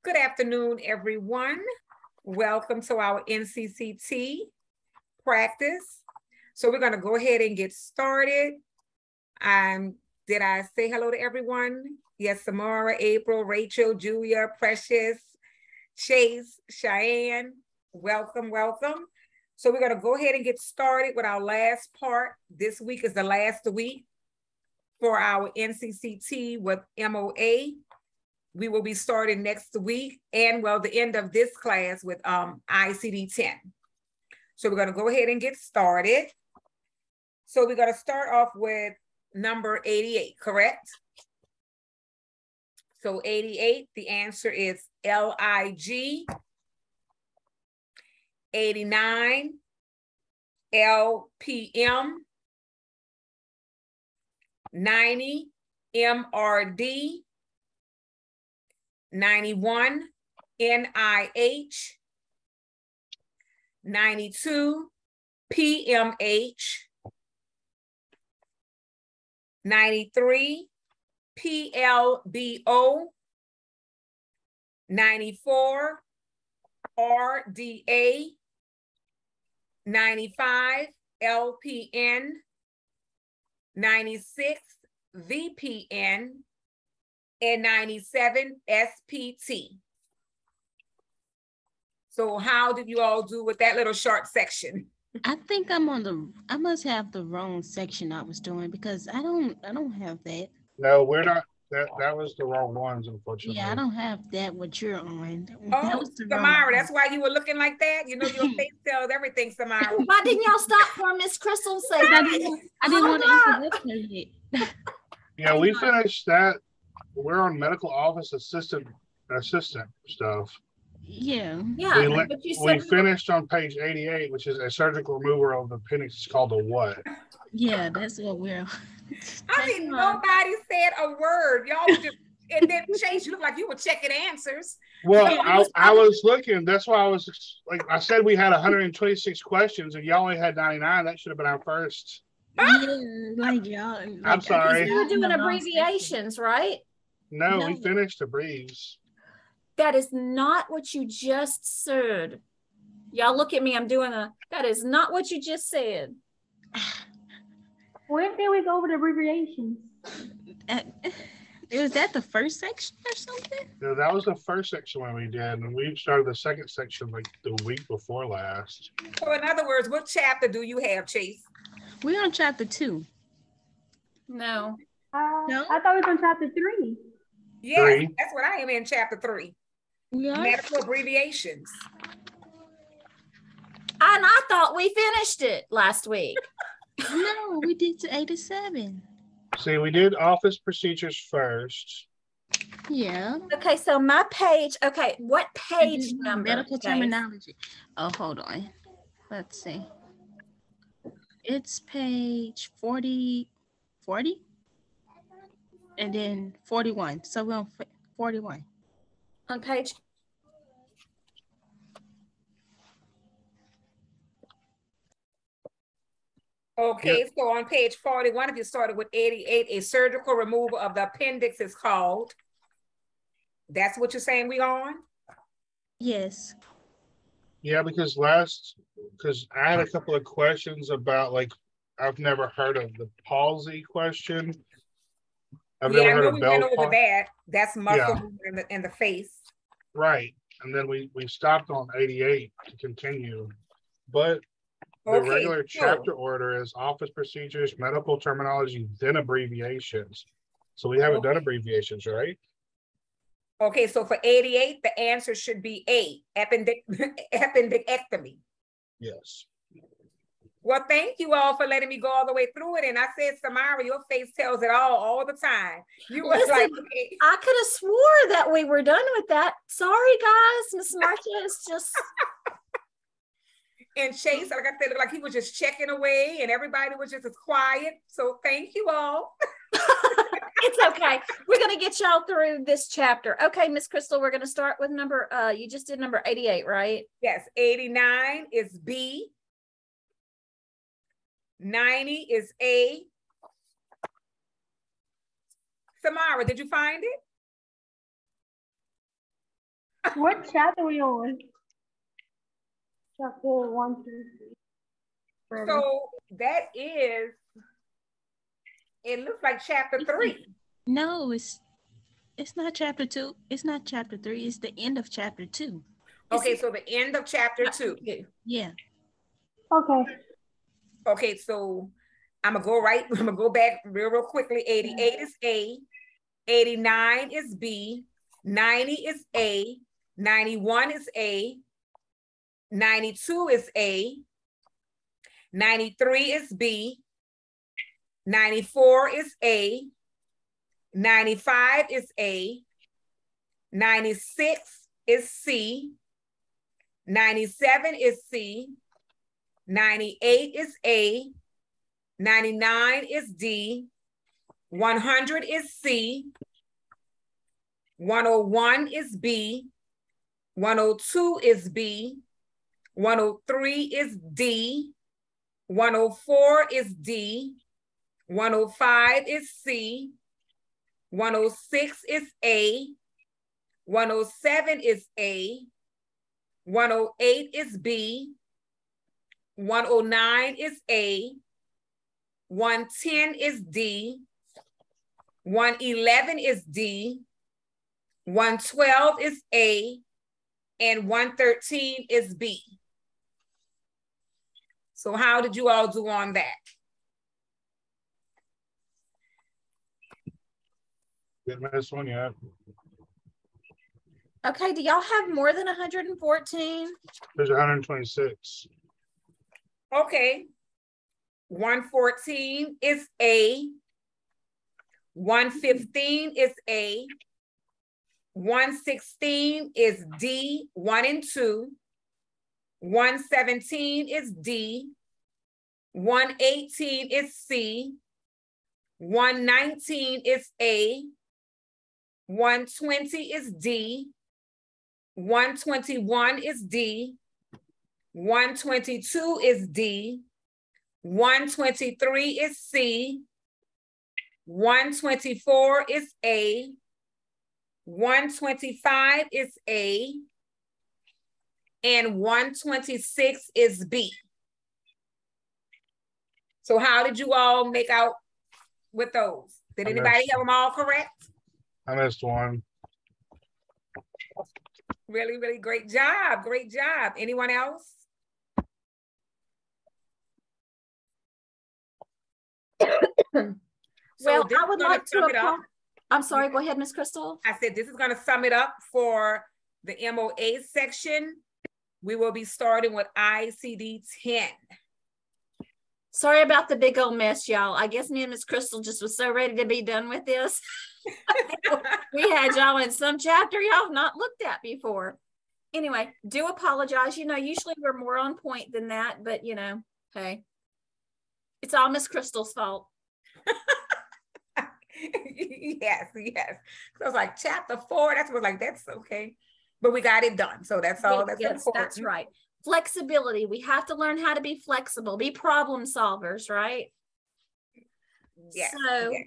Good afternoon, everyone. Welcome to our Ncct practice. So we're going to go ahead and get started. Did I say hello to everyone? Yes, Samara, April, Rachel, Julia, Precious, Chase, Cheyenne. Welcome, welcome. So we're going to go ahead and get started with our last part. This week is the last week for our Ncct with MOA. We will be starting next week and the end of this class with ICD-10. So we're going to go ahead and get started. So we're going to start off with number 88, correct? So 88, the answer is LIG. 89, LPM. 90, MRD. 91, NIH. 92, PMH. 93, PLBO. 94, RDA. 95, LPN. 96, VPN. And 97, SPT. So how did you all do with that little short section? I think I must have the wrong section I was doing because I don't have that. No, we're not. That was the wrong ones, unfortunately. Yeah, I don't have that what you're on. Oh, Samara, that's why you were looking like that? You know, your face tells everything, Samara. Why didn't y'all stop for Miss Crystal say I didn't want to interrupt her yet. Yeah, we finished that. We're on medical office assistant stuff. Yeah. Yeah. We finished on page 88, which is a surgical removal of the appendix. It's called a what? Yeah, that's what we're on. I mean, nobody said a word. Y'all were just, and then Chase, you look like you were checking answers. Well, I was looking. That's why I was like, I said we had 126 questions and y'all only had 99. That should have been our first. Yeah, like y'all. I'm sorry. You were doing abbreviations, right? No, we finished the briefs. That is not what you just said. Y'all look at me. I'm doing that is not what you just said. When did we go over the abbreviations? Was that the first section or something? Yeah, that was the first section when we did, and we started the second section like the week before last. So in other words, what chapter do you have, Chase? We're on chapter 2. No. No? I thought we were on chapter 3. Yes, that's what I am in chapter 3. Yeah. Medical abbreviations. And I thought we finished it last week. No, we did to 87. See, we did office procedures first. Yeah. Okay, so my page, what page number? Medical terminology. Oh, hold on. Let's see. It's page 40, and then 41. So we're on 41. On page. Okay, Yep. So on page 41, if you started with 88, a surgical removal of the appendix is called. That's what you're saying we on? Yes. Yeah, because I had a couple of questions about, like, I've never heard of the palsy question. I've never heard of Bell went over that. That's muscle movement in the face. Right. And then we stopped on 88 to continue. But the regular chapter order is office procedures, medical terminology, then abbreviations. So we haven't done abbreviations, right? Okay, so for 88, the answer should be A, appendectomy. Yes. Well, thank you all for letting me go all the way through it. And I said, Samara, your face tells it all the time. You was like, okay. I could have swore that we were done with that. Sorry, guys. Miss Marcia is just... And Chase, like I said, looked like he was just checking away and everybody was just as quiet. So thank you all. It's okay. We're going to get y'all through this chapter. Okay, Miss Crystal, we're going to start with number, you just did number 88, right? Yes, 89 is B. 90 is A. Samara, did you find it? What chapter are we on? Chapter 1 through 3. So that is, it looks like chapter 3. No, it's not chapter 2. It's not chapter 3. It's the end of chapter 2. Okay, so the end of chapter 2. Yeah. Okay. Okay, so I'm gonna go back real quickly. 88 is A, 89 is B, 90 is A, 91 is A, 92 is A, 93 is B, 94 is A, 95 is A, 96 is C, 97 is C, 98 is A, 99 is D, 100 is C, 101 is B, 102 is B, 103 is D, 104 is D, 105 is C, 106 is A, 107 is A, 108 is B, 109 is A, 110 is D, 111 is D, 112 is A, and 113 is B. So how did you all do on that? Didn't miss one yet. Okay, do y'all have more than 114? There's 126. Okay. 114 is A. 115 is A. 116 is D, 1 and 2. 117 is D. 118 is C. 119 is A. 120 is D. 121 is D. 122 is D. 123 is C. 124 is A. 125 is A. And 126 is B. So how did you all make out with those? Did anybody have them all correct? I missed one. Really, really great job. Great job. Anyone else? Well, I would like to apply. I'm sorry, go ahead, Ms. Crystal. I said this is going to sum it up for the MOA section. We will be starting with ICD-10. Sorry about the big old mess, y'all. I guess me and Ms. Crystal just was so ready to be done with this. We had y'all in some chapter y'all have not looked at before. Anyway, do apologize. You know, usually we're more on point than that, but you know, hey, it's all Ms. Crystal's fault. Yes. So I was like, chapter 4, that's what, like, that's okay. But we got it done. So that's all that's important. That's right. Flexibility. We have to learn how to be flexible, be problem solvers, right? Yes. So yes.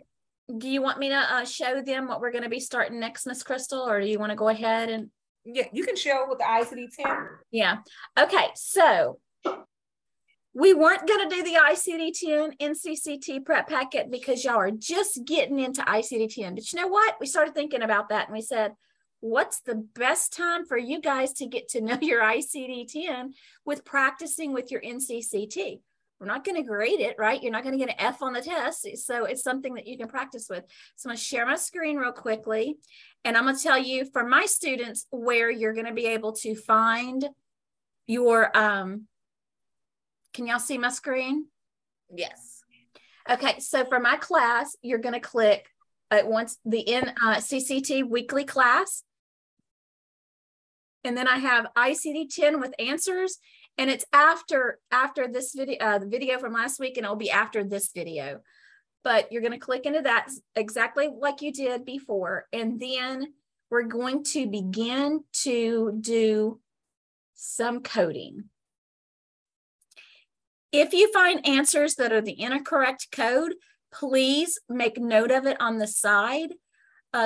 Do you want me to show them what we're going to be starting next, Ms. Crystal, or do you want to go ahead and? Yeah, you can show with the ICD-10. Yeah. Okay. So we weren't going to do the ICD-10 Ncct prep packet because y'all are just getting into ICD-10. But you know what? We started thinking about that and we said, what's the best time for you guys to get to know your ICD-10 with practicing with your Ncct? We're not going to grade it, right? You're not going to get an F on the test. So it's something that you can practice with. So I'm going to share my screen real quickly. And I'm going to tell you for my students where you're going to be able to find your, can y'all see my screen? Yes. Okay. So for my class, you're going to click once the Ncct weekly class. And then I have ICD-10 with answers. And it's after this video, the video from last week, and it'll be after this video. But you're going to click into that exactly like you did before. And then we're going to begin to do some coding. If you find answers that are the incorrect code, please make note of it on the side.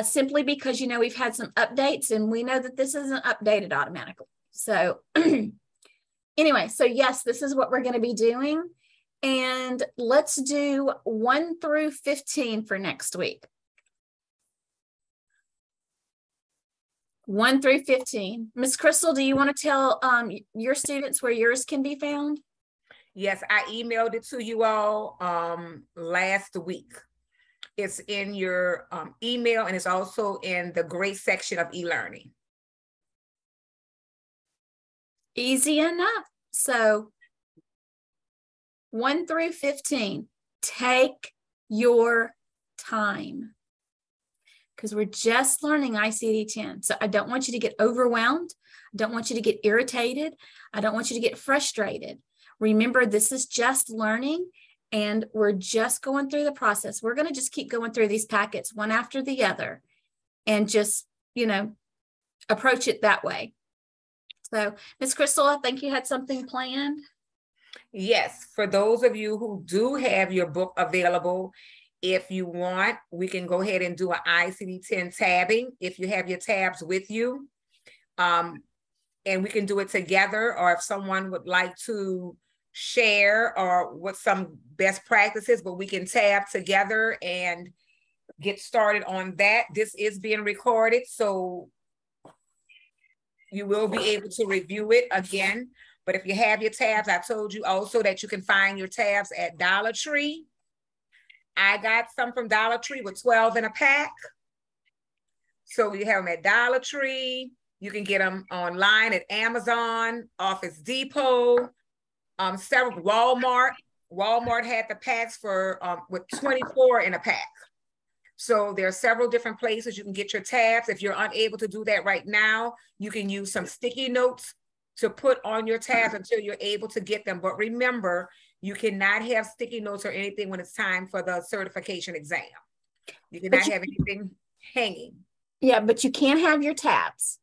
simply because, we've had some updates and we know that this isn't updated automatically. So anyway, so yes, this is what we're going to be doing. And let's do 1 through 15 for next week. 1 through 15. Miss Crystal, do you want to tell your students where yours can be found? Yes, I emailed it to you all last week. It's in your email, and it's also in the grade section of e-learning. Easy enough. So 1 through 15, take your time, because we're just learning ICD-10. So I don't want you to get overwhelmed. I don't want you to get irritated. I don't want you to get frustrated. Remember, this is just learning, and we're just going through the process. We're going to just keep going through these packets one after the other and just, approach it that way. So, Ms. Crystal, I think you had something planned. Yes, for those of you who do have your book available, if you want, we can go ahead and do an ICD-10 tabbing if you have your tabs with you. And we can do it together, or if someone would like to share or what some best practices, but we can tab together and get started on that. This is being recorded, so you will be able to review it again. But if you have your tabs, I told you also that you can find your tabs at Dollar Tree. I got some from Dollar Tree with 12 in a pack. So you have them at Dollar Tree. You can get them online at Amazon, Office Depot, several Walmart. Walmart had the packs for with 24 in a pack. So there are several different places you can get your tabs. If you're unable to do that right now, you can use some sticky notes to put on your tabs until you're able to get them. But remember, you cannot have sticky notes or anything when it's time for the certification exam. You cannot have anything hanging. Yeah, but you can have your tabs.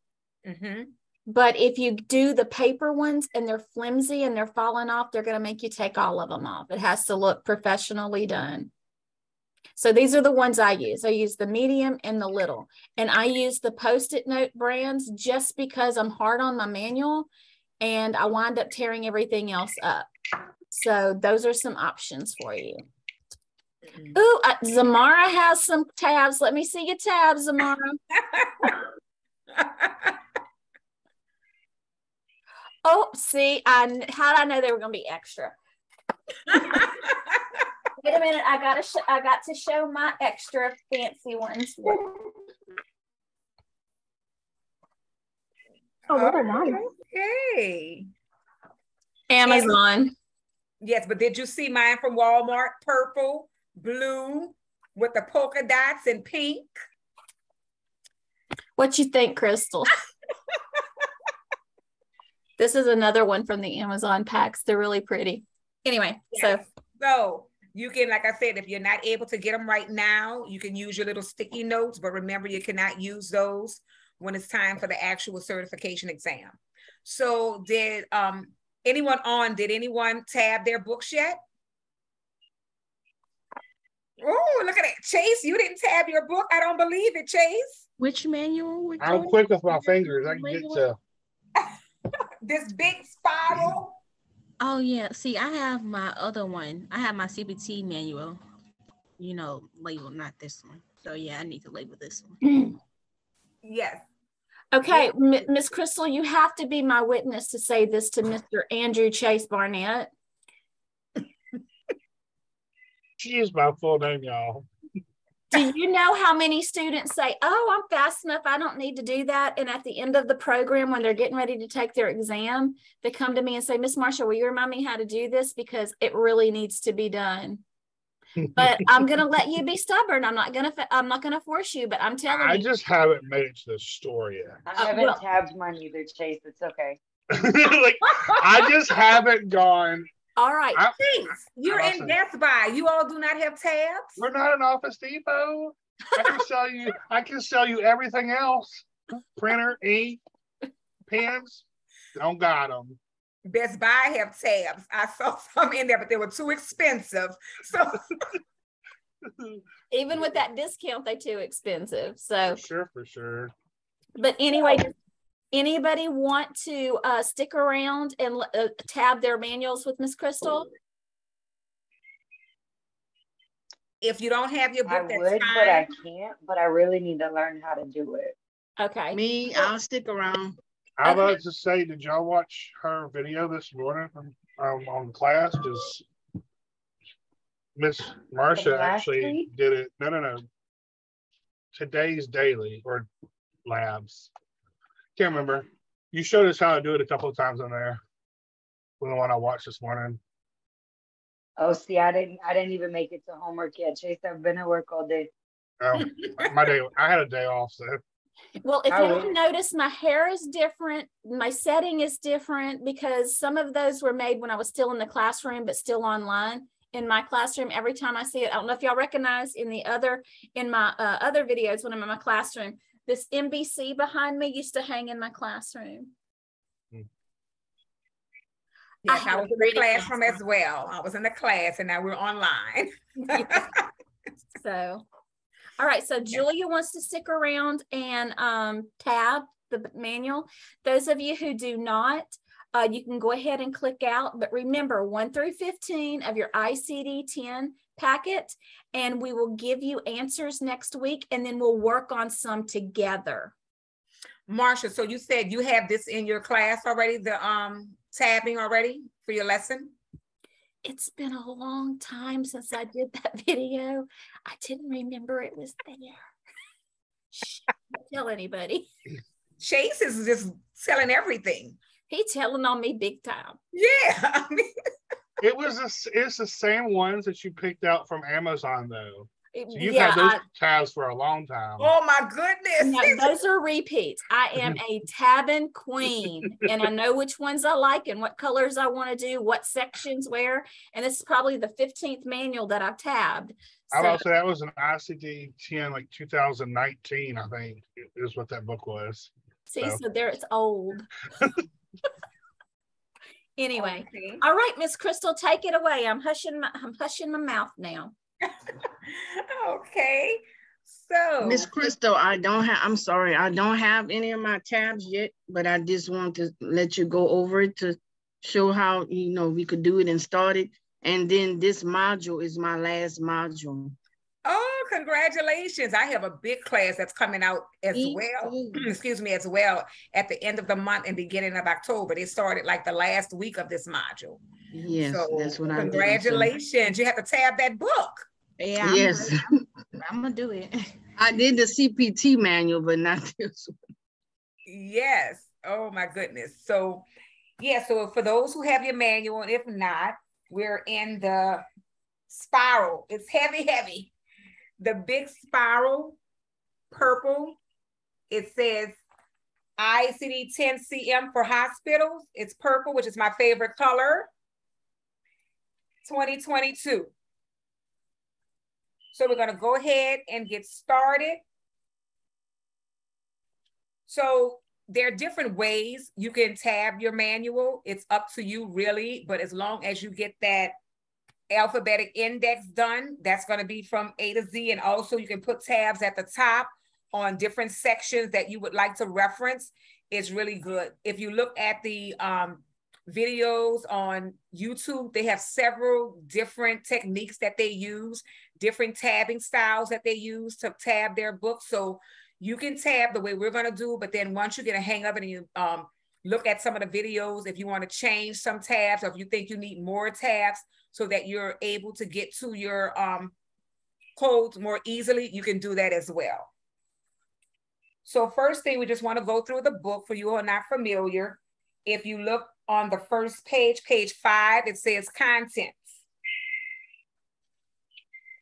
Mm-hmm. But if you do the paper ones and they're flimsy and they're falling off, they're going to make you take all of them off. It has to look professionally done. So these are the ones I use. I use the medium and the little. And I use the Post-it note brands just because I'm hard on my manual and I wind up tearing everything else up. So those are some options for you. Ooh, Zamara has some tabs. Let me see your tabs, Zamara. Oh, see, how did I know they were going to be extra? Wait a minute, I got to show my extra fancy ones. Oh, what are mine? Okay. Amazon. Yes, but did you see mine from Walmart? Purple, blue, with the polka dots and pink. What you think, Crystal? This is another one from the Amazon packs. They're really pretty. Anyway, yes. So you can, like I said, if you're not able to get them right now, you can use your little sticky notes, but remember you cannot use those when it's time for the actual certification exam. So did anyone tab their books yet? Oh, look at it. Chase, you didn't tab your book. I don't believe it, Chase. Which manual? I'm quick with my fingers. I can get to this big spiral. Oh yeah. See, I have my other one. I have my CPT manual, labeled, not this one. So yeah, I need to label this one. Yes. Okay, Miss Crystal, you have to be my witness to say this to Mr. Andrew Chase Barnett. She is my full name, y'all. Do you know how many students say, oh, I'm fast enough, I don't need to do that? And at the end of the program, when they're getting ready to take their exam, they come to me and say, Miss Marsha, will you remind me how to do this? Because it really needs to be done. But I'm going to let you be stubborn. I'm not going to force you, but I'm telling you. I just haven't made it to the store yet. I haven't tabbed mine either, Chase. It's okay. I just haven't gone. All right. You're in Best Buy. You all do not have tabs? We're not an Office Depot. I can sell you everything else. Printer, ink, pens. Don't got them. Best Buy have tabs. I saw some in there, but they were too expensive. So Even with that discount, they're too expensive. So For sure. but anyway, does anybody want to stick around and tab their manuals with Miss Crystal? If you don't have your I book, that's would, fine. but I can't. But I really need to learn how to do it. Okay. Me, I'll stick around. I was about to say, did y'all watch her video this morning from on class? Because Miss Marcia actually did it. No. Today's daily or labs. Can't remember. You showed us how to do it a couple of times on there. The one I watched this morning. Oh, see, I didn't even make it to homework yet. Chase, I've been at work all day. Oh, I had a day off, so. Well, if you notice, my hair is different. My setting is different because some of those were made when I was still in the classroom, but still online. In my classroom, every time I see it, I don't know if y'all recognize in my other videos when I'm in my classroom, this NBC behind me used to hang in my classroom. Yes, I was in the classroom as well. I was in the class and now we're online. So, all right. So Julia wants to stick around and tab the manual. Those of you who do not, you can go ahead and click out. But remember, 1 through 15 of your ICD-10 packet, and we will give you answers next week, and then we'll work on some together. Marsha, so you said you have this in your class already, the tabbing already for your lesson? It's been a long time since I did that video. I didn't remember it was there. Shh, don't tell anybody. Chase is just selling everything. He's telling on me big time. Yeah. It's the same ones that you picked out from Amazon though. So you've Yeah, had those tabs for a long time. Oh my goodness. No, those are repeats. I am a tabbing queen, and I know which ones I like and what colors I want to do, what sections where. And this is probably the 15th manual that I've tabbed. I would say that was an ICD-10, like 2019, I think, is what that book was. See, so there it's old. Anyway, Okay. All right, Miss Crystal, take it away. I'm hushing my mouth now. Okay. So Miss Crystal, I'm sorry, I don't have any of my tabs yet, but I just want to let you go over it to show how, we could do it and start it. And then this module is my last module. oh, congratulations. I have a big class that's coming out as well. Excuse me, as well at the end of the month and beginning of October. They started like the last week of this module. Yes, so that's what I did. Congratulations. You have to tab that book. Yeah, yes. I'm gonna do it. I did the CPT manual, but not this one. Yes. Oh my goodness. So yeah, so for those who have your manual, and if not, we're in the spiral. It's heavy. The big spiral, purple. It says ICD-10 CM for hospitals. It's purple, which is my favorite color. 2022. So we're going to go ahead and get started. So there are different ways you can tab your manual. It's up to you really, but as long as you get that alphabetic index done, that's going to be from A to Z. And also you can put tabs at the top on different sections that you would like to reference. It's really good. If you look at the videos on YouTube, they have several different techniques that they use, different tabbing styles that they use to tab their books. So you can tab the way we're going to do, but then once you get a hang of it and you look at some of the videos, if you want to change some tabs or if you think you need more tabs so that you're able to get to your codes more easily, you can do that as well. So first thing, we just want to go through the book for you who are not familiar. If you look on the first page, page 5, it says contents.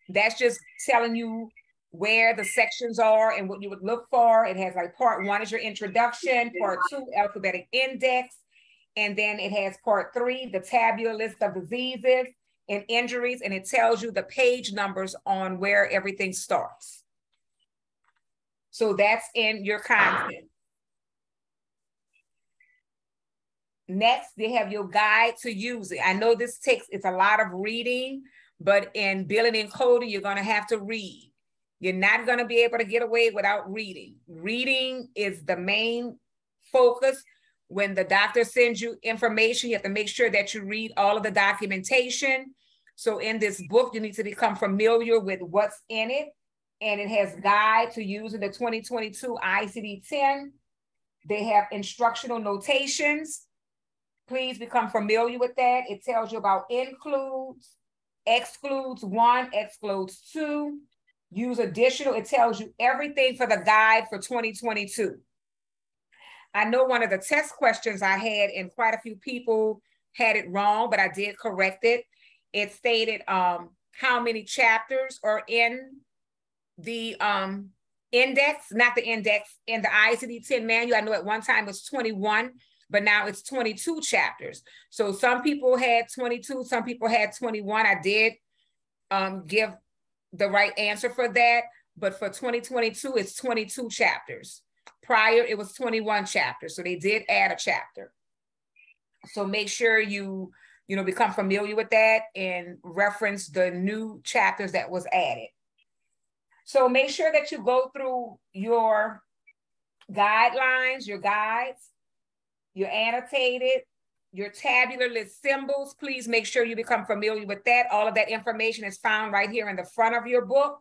That's just telling you where the sections are and what you would look for. It has like part 1 is your introduction, part 2, alphabetic index, and then it has part 3, the tabular list of diseases and injuries, and it tells you the page numbers on where everything starts. So that's in your content. Next, they have your guide to use it. I know it's a lot of reading, but in billing and coding, you're going to have to read. You're not going to be able to get away without reading. Reading is the main focus. When the doctor sends you information, you have to make sure that you read all of the documentation. So in this book, you need to become familiar with what's in it. And it has guide to using the 2022 ICD-10. They have instructional notations. Please become familiar with that. It tells you about includes, excludes one, excludes two, use additional. It tells you everything for the guide for 2022. I know one of the test questions I had, and quite a few people had it wrong, but I did correct it. It stated how many chapters are in the index, not the index, in the ICD-10 manual. I know at one time it was 21, but now it's 22 chapters. So some people had 22, some people had 21. I did give the right answer for that, but for 2022, it's 22 chapters. Prior, it was 21 chapters, so they did add a chapter. So make sure you become familiar with that and reference the new chapters that was added. So make sure that you go through your guidelines, your guides, your annotated, your tabular list symbols. Please make sure you become familiar with that. All of that information is found right here in the front of your book.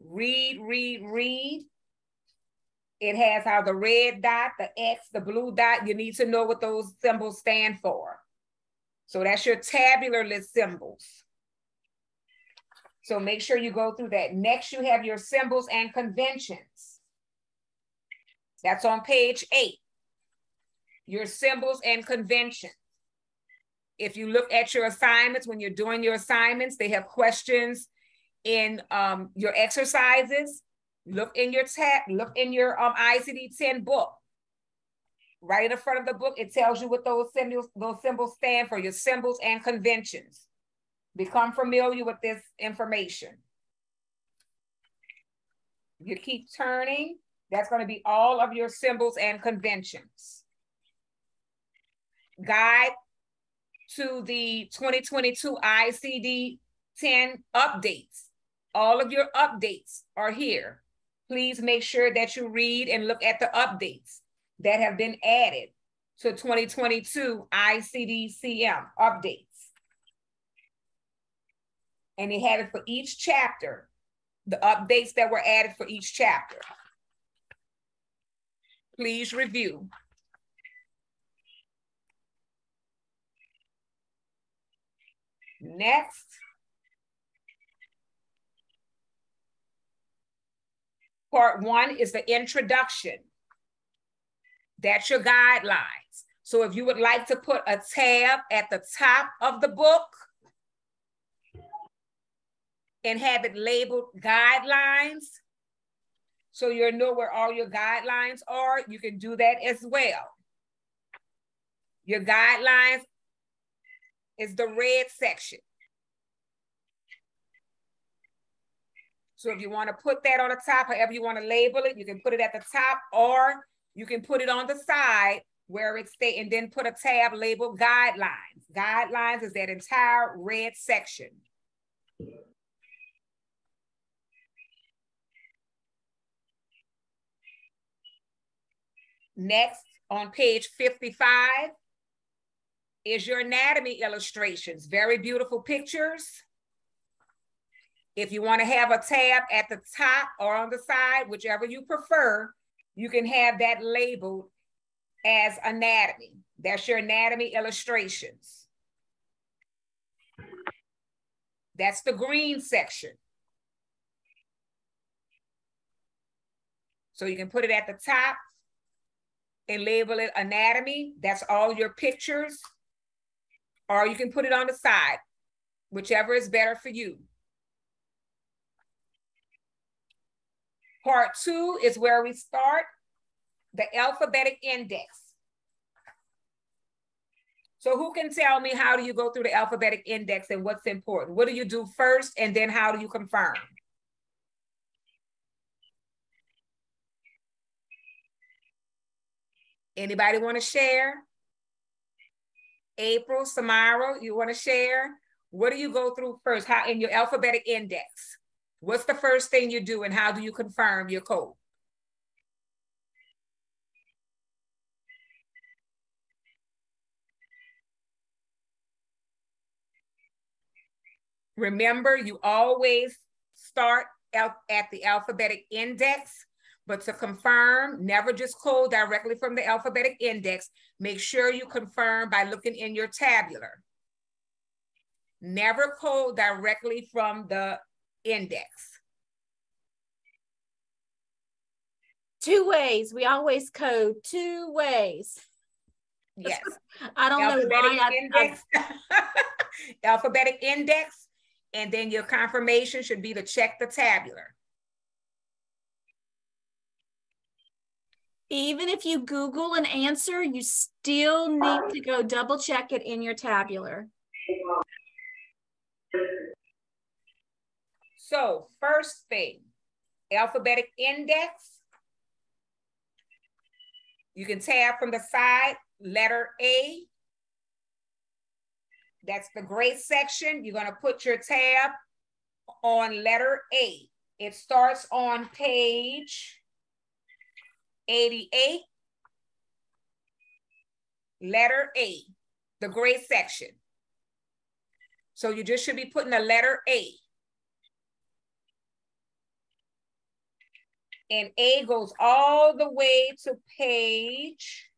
Read, read, read. It has how the red dot, the X, the blue dot, you need to know what those symbols stand for. So that's your tabular list symbols. So make sure you go through that. Next, you have your symbols and conventions. That's on page 8. Your symbols and conventions. If you look at your assignments, when you're doing your assignments, they have questions in your exercises. Look in your ICD-10 book. Right in the front of the book, it tells you what those symbols stand for, your symbols and conventions. Become familiar with this information. You keep turning, that's going to be all of your symbols and conventions. Guide to the 2022 ICD-10 updates. All of your updates are here. Please make sure that you read and look at the updates that have been added to 2022 ICD-10 updates. And they have it for each chapter, the updates that were added for each chapter. Please review. Next. Part 1 is the introduction. That's your guidelines. So if you would like to put a tab at the top of the book and have it labeled guidelines, so you'll know where all your guidelines are, you can do that as well. Your guidelines is the red section. So if you want to put that on the top, however you want to label it, you can put it at the top, or you can put it on the side where it stays, and then put a tab labeled guidelines. Guidelines is that entire red section. Next, on page 55 is your anatomy illustrations. Very beautiful pictures. If you want to have a tab at the top or on the side, whichever you prefer, you can have that labeled as anatomy. That's your anatomy illustrations. That's the green section. So you can put it at the top and label it anatomy. That's all your pictures. Or you can put it on the side, whichever is better for you. Part 2 is where we start, the alphabetic index. So who can tell me, how do you go through the alphabetic index and what's important? What do you do first, and then how do you confirm? Anybody want to share? April, Samara, you want to share? What do you go through first? How in your alphabetic index? What's the first thing you do and how do you confirm your code? Remember, you always start at the alphabetic index, but to confirm, never just code directly from the alphabetic index. Make sure you confirm by looking in your tabular. Never code directly from the index. 2 ways. We always code 2 ways. Yes. I don't know why. Index. Alphabetic index, and then your confirmation should be to check the tabular. Even if you Google an answer, you still need to go double check it in your tabular. So first thing, alphabetic index. You can tab from the side, letter A. That's the gray section. You're gonna put your tab on letter A. It starts on page 88, letter A, the gray section. So you just should be putting the letter A. And A goes all the way to page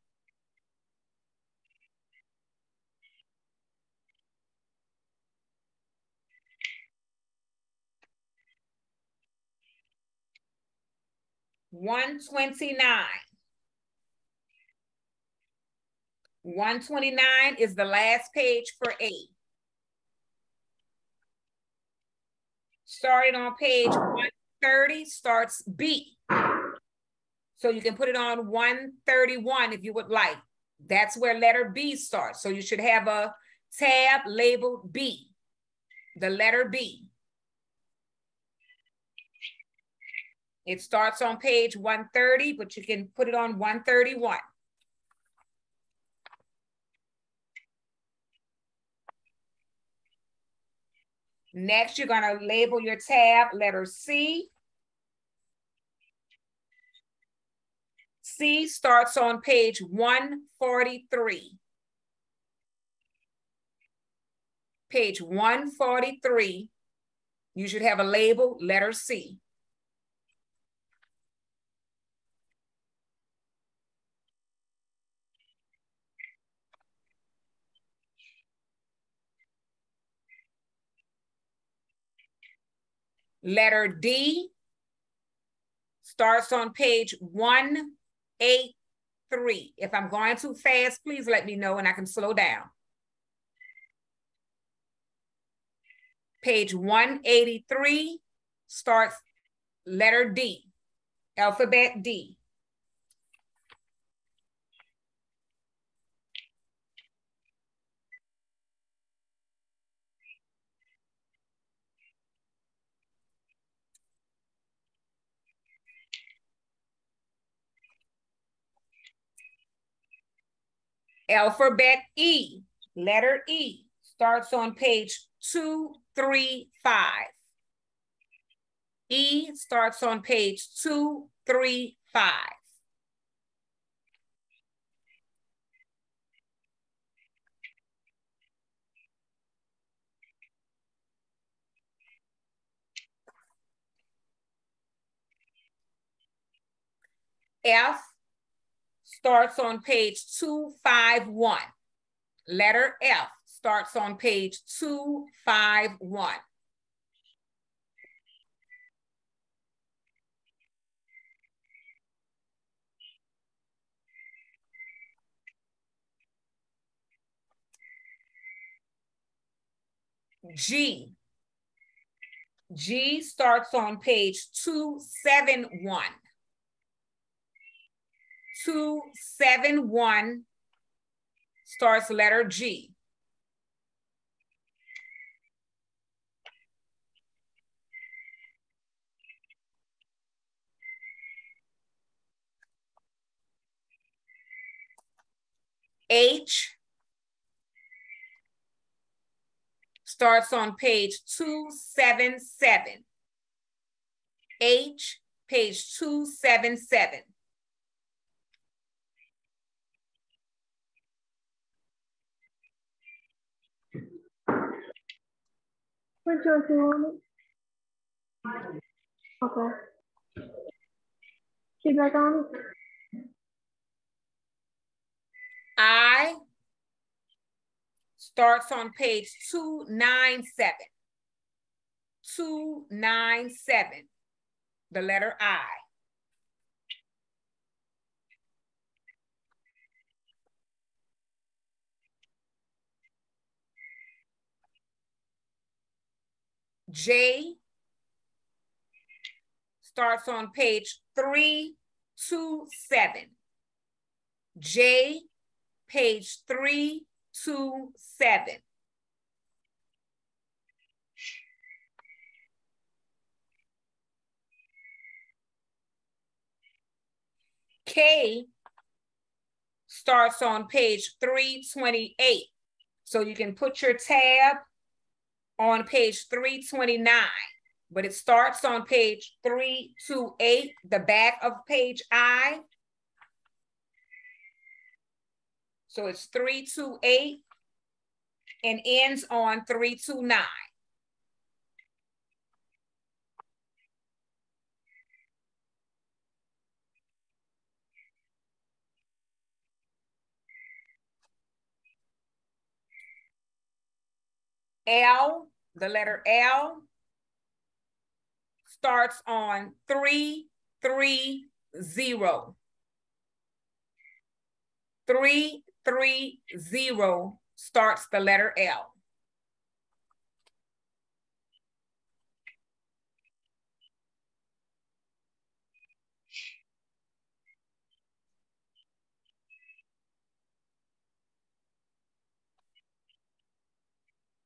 129. 129 is the last page for A. Starting on page 130 starts B. So you can put it on 131 if you would like. That's where letter B starts. So you should have a tab labeled B, the letter B. It starts on page 130, but you can put it on 131. Next, you're gonna label your tab letter C. C starts on page 143. Page 143, you should have a label, letter C. Letter D starts on page 183. If I'm going too fast, please let me know and I can slow down. Page 183 starts letter D, alphabet D. Alphabet E, letter E, starts on page 235. E starts on page 235. F starts on page 251. Letter F starts on page 251. G. G starts on page 271. 271 starts letter G. H starts on page 277. H, page 277. Which one do you want it? Okay. Keep back on it. I starts on page 297. 297, the letter I. J starts on page 327. J, page 327. K starts on page 328. So you can put your tab on page 329, but it starts on page 328, the back of page I. So it's 328 and ends on 329. L, the letter L, starts on 330. 330 starts the letter L.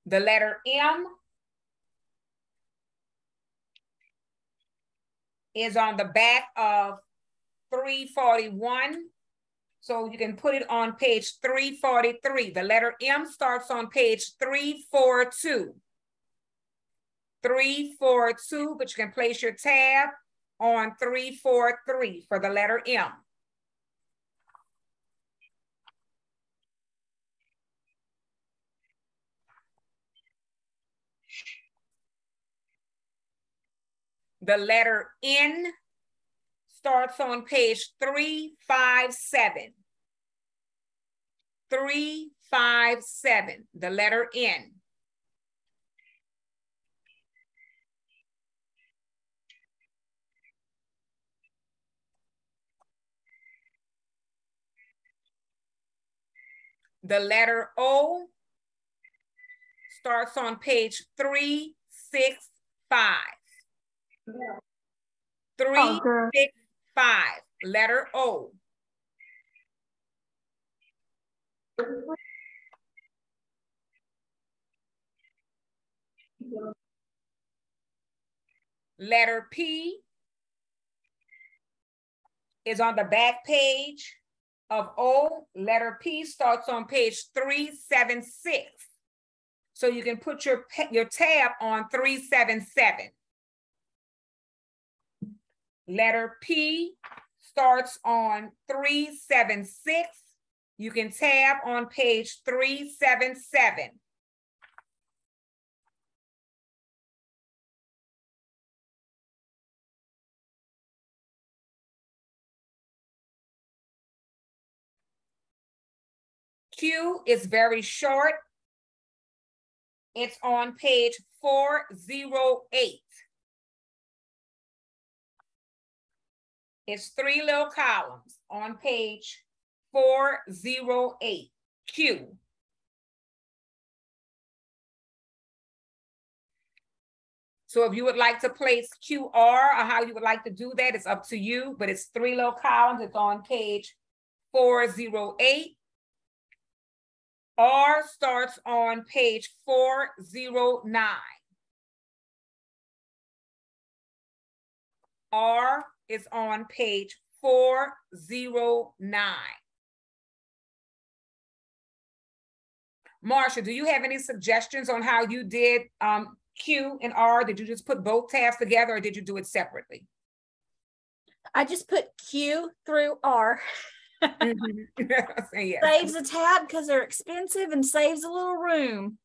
The letter M is on the back of 341. So you can put it on page 343. The letter M starts on page 342. 342, but you can place your tab on 343 for the letter M. The letter N starts on page 357. 357, the letter N. The letter O starts on page 365. 365, letter O. Letter P is on the back page of O. Letter P starts on page 376. So you can put your tab on 377. Letter P starts on 376. You can tab on page 377. Q is very short. It's on page 408. It's 3 little columns on page 408, Q. So if you would like to place QR or how you would like to do that, it's up to you, but it's 3 little columns. It's on page 408. R starts on page 409. R is on page 409. Marsha, do you have any suggestions on how you did Q and R? Did you just put both tabs together or did you do it separately? I just put Q through R. Yes. Saves a tab because they're expensive and saves a little room.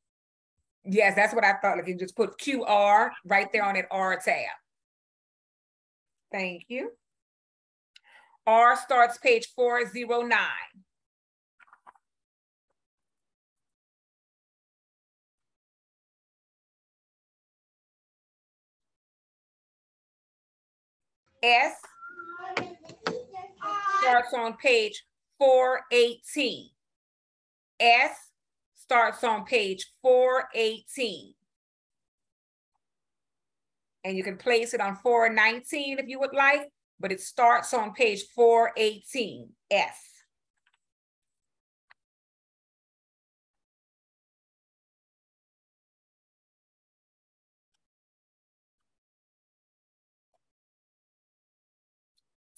Yes, that's what I thought. Like you just put QR right there on that R tab. Thank you. R starts page 409. S starts on page 418. S starts on page 418. And you can place it on 419 if you would like, but it starts on page 418, S.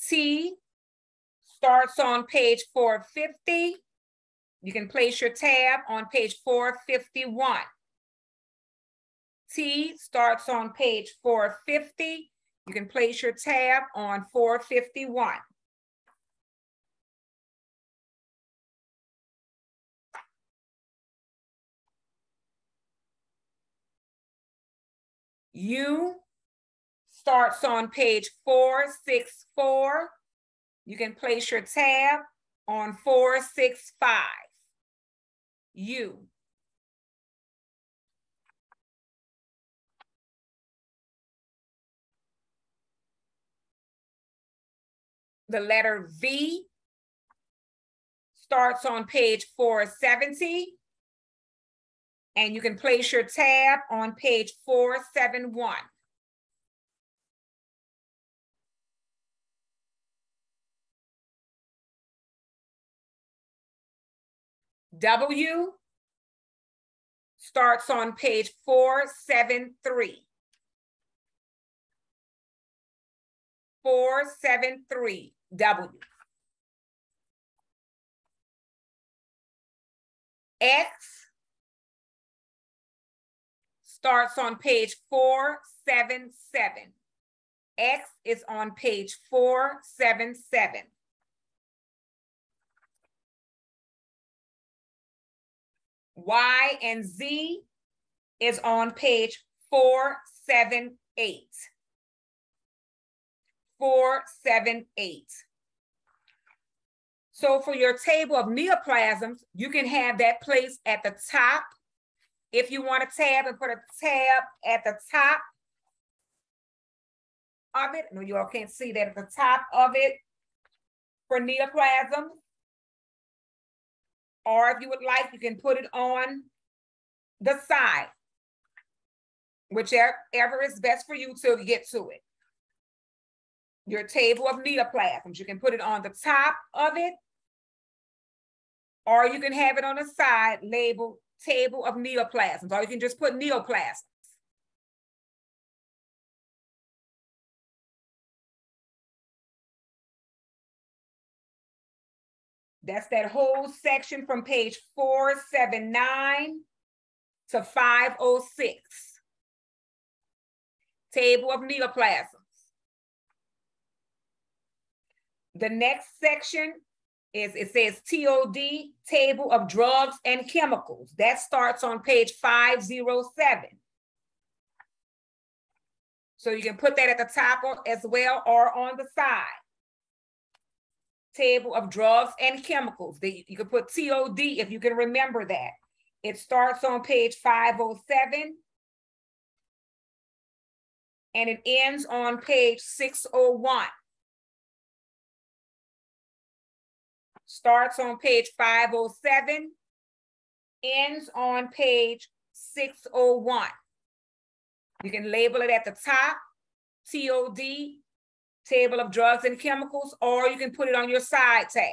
T starts on page 450. You can place your tab on page 451. T starts on page 450. You can place your tab on 451. U starts on page 464. You can place your tab on 465. U. The letter V starts on page 470. And you can place your tab on page 471. W starts on page 473. 473, W. X starts on page 477. X is on page 477. Y and Z is on page 478. 478. So for your table of neoplasms, you can have that placed at the top. If you want a tab and put a tab at the top of it, no, you all can't see that at the top of it for neoplasm. Or if you would like, you can put it on the side, whichever is best for you to get to it. Your table of neoplasms, you can put it on the top of it, or you can have it on the side labeled table of neoplasms, or you can just put neoplasms. That's that whole section from page 479 to 506. Table of neoplasms. The next section is, it says TOD, table of drugs and chemicals. That starts on page 507. So you can put that at the top as well or on the side. Table of drugs and chemicals. You can put TOD if you can remember that. It starts on page 507 and it ends on page 601. Starts on page 507, ends on page 601. You can label it at the top, TOD, table of drugs and chemicals, or you can put it on your side tab.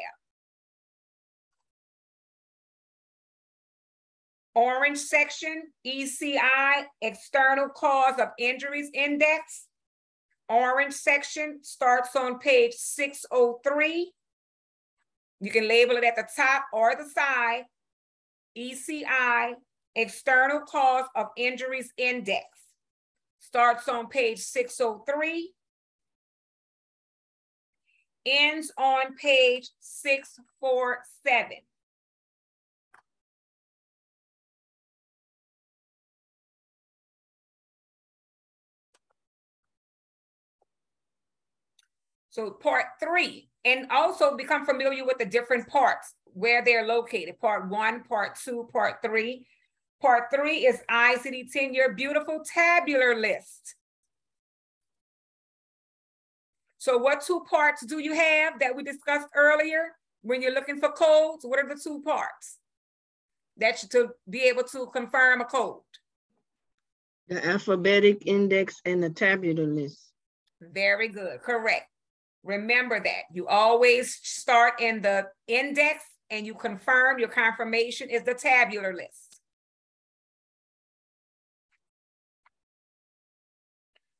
Orange section, ECI, external cause of injuries index. Orange section starts on page 603. You can label it at the top or the side, ECI, External Cause of Injuries Index. Starts on page 603. Ends on page 647. So part 3, and also become familiar with the different parts, where they're located. Part 1, part 2, part 3. Part 3 is ICD-10, your beautiful tabular list. So what 2 parts do you have that we discussed earlier when you're looking for codes? What are the 2 parts that you to be able to confirm a code? The alphabetic index and the tabular list. Very good, correct. Remember that. You always start in the index and you confirm, your confirmation is the tabular list.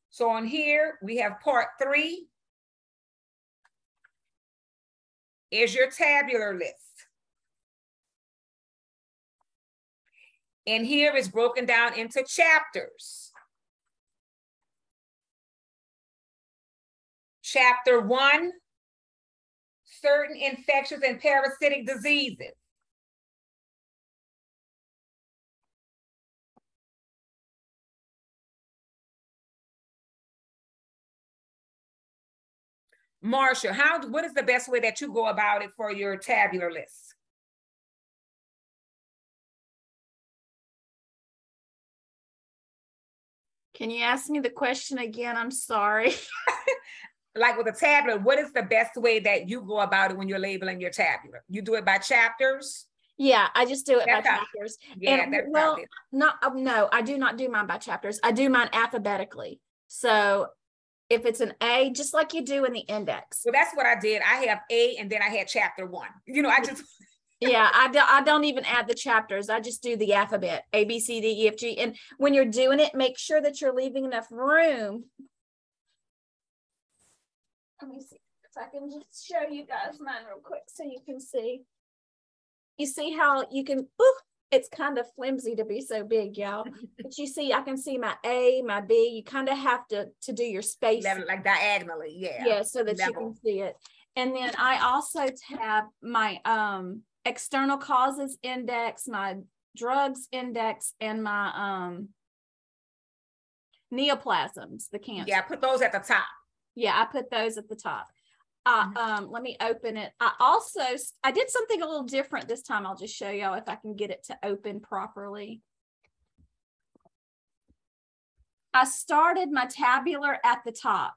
So on here, we have part 3 is your tabular list. And here is broken down into chapters. Chapter 1, certain infectious and parasitic diseases. Marsha, what is the best way that you go about it for your tabular list? Can you ask me the question again? I'm sorry. Like with a tabular, what is the best way that you go about it when you're labeling your tabular? You do it by chapters? Yeah, I just do it by chapters. Yeah, and that's well, no, I do not do mine by chapters. I do mine alphabetically. So if it's an A, just like you do in the index. Well, that's what I did. I have A and then I had chapter 1. You know, I just... Yeah, I don't even add the chapters. I just do the alphabet, A, B, C, D, E, F, G. And when you're doing it, make sure that you're leaving enough room. Let me see if I can just show you guys mine real quick so you can see. You see how you can, it's kind of flimsy to be so big, y'all. But you see, I can see my A, my B. You kind of have to do your space. Like diagonally, yeah. Yeah, so that you can see it. And then I also have my external causes index, my drugs index, and my neoplasms, the cancer. Yeah, put those at the top. Yeah, I put those at the top. Let me open it. I did something a little different this time. I'll just show y'all if I can get it to open properly. I started my tabular at the top.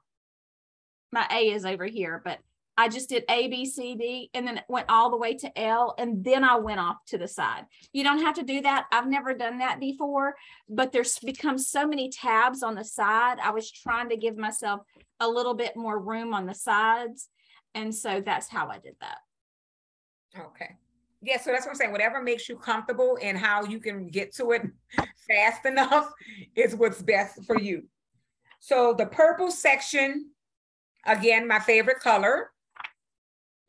My A is over here, but I just did A, B, C, D, and then it went all the way to L, and then I went off to the side. You don't have to do that. I've never done that before, but there's become so many tabs on the side. I was trying to give myself a little bit more room on the sides, and so that's how I did that. Okay. Yeah, so that's what I'm saying. Whatever makes you comfortable and how you can get to it fast enough is what's best for you. So the purple section, again, my favorite color.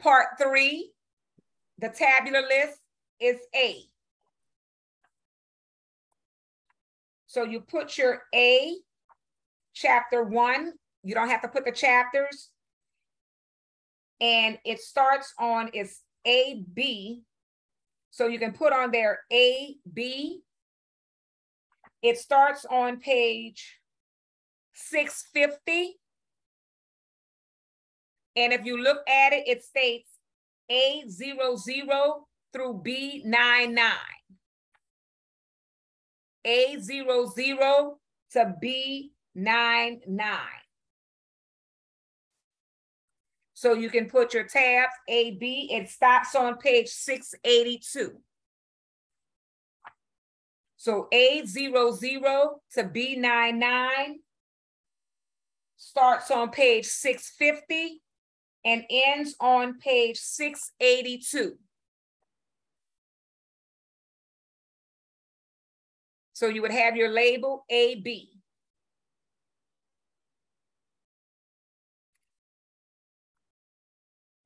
Part 3, the tabular list is A. So you put your A, chapter 1. You don't have to put the chapters. And it starts on its AB. So you can put on there AB. It starts on page 650. And if you look at it, it states A00 through B99. A00 to B99. So you can put your tabs, AB, it stops on page 682. So A00 to B99 starts on page 650 and ends on page 682. So you would have your label AB.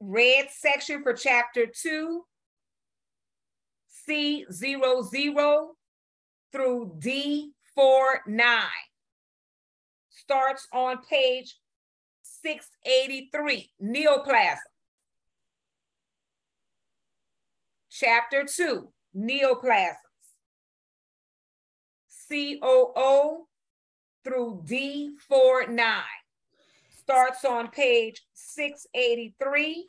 Red section for chapter 2, C00 through D49. Starts on page 683, neoplasm. Chapter 2, neoplasms. COO through D49. Starts on page 683.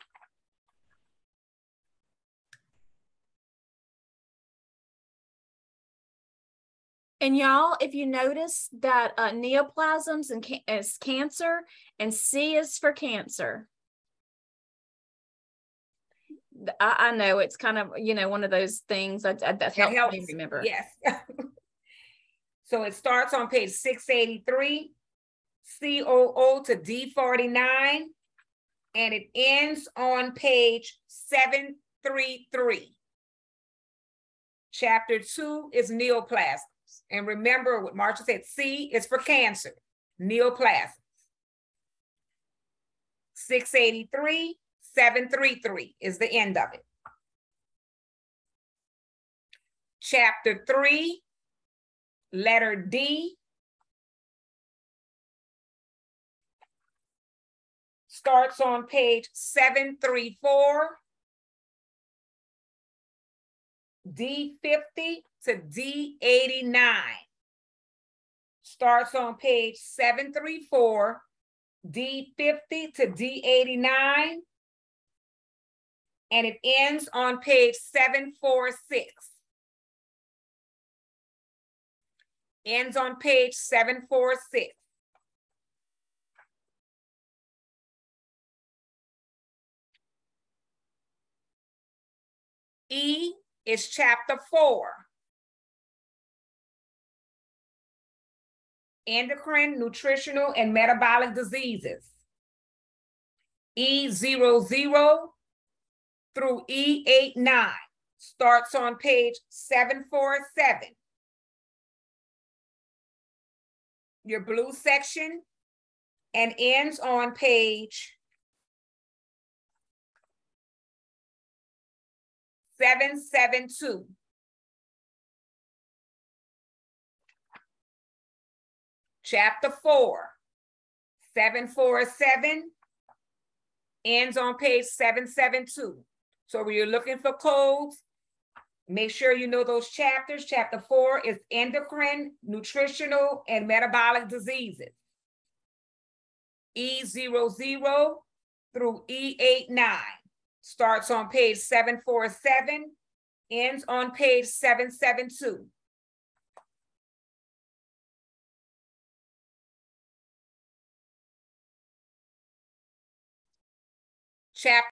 And y'all, if you notice that neoplasms is cancer and C is for cancer. I know it's kind of, you know, one of those things that helps me remember. Yes. So it starts on page 683, COO to D49, and it ends on page 733. Chapter 2 is neoplasms. And remember what Marcia said, C is for cancer, neoplasms. 683, 733 is the end of it. Chapter 3, letter D, starts on page 734, D50 to D89. Starts on page 734, D50 to D89, and it ends on page 746. Ends on page 746. E is chapter 4. Endocrine, nutritional, and metabolic diseases. E00 through E89 starts on page 747. Your blue section, and ends on page 772. Chapter 4, 747, ends on page 772. So when you're looking for codes, make sure you know those chapters. Chapter 4 is endocrine, nutritional, and metabolic diseases. E00 through E89 starts on page 747, ends on page 772. Chapter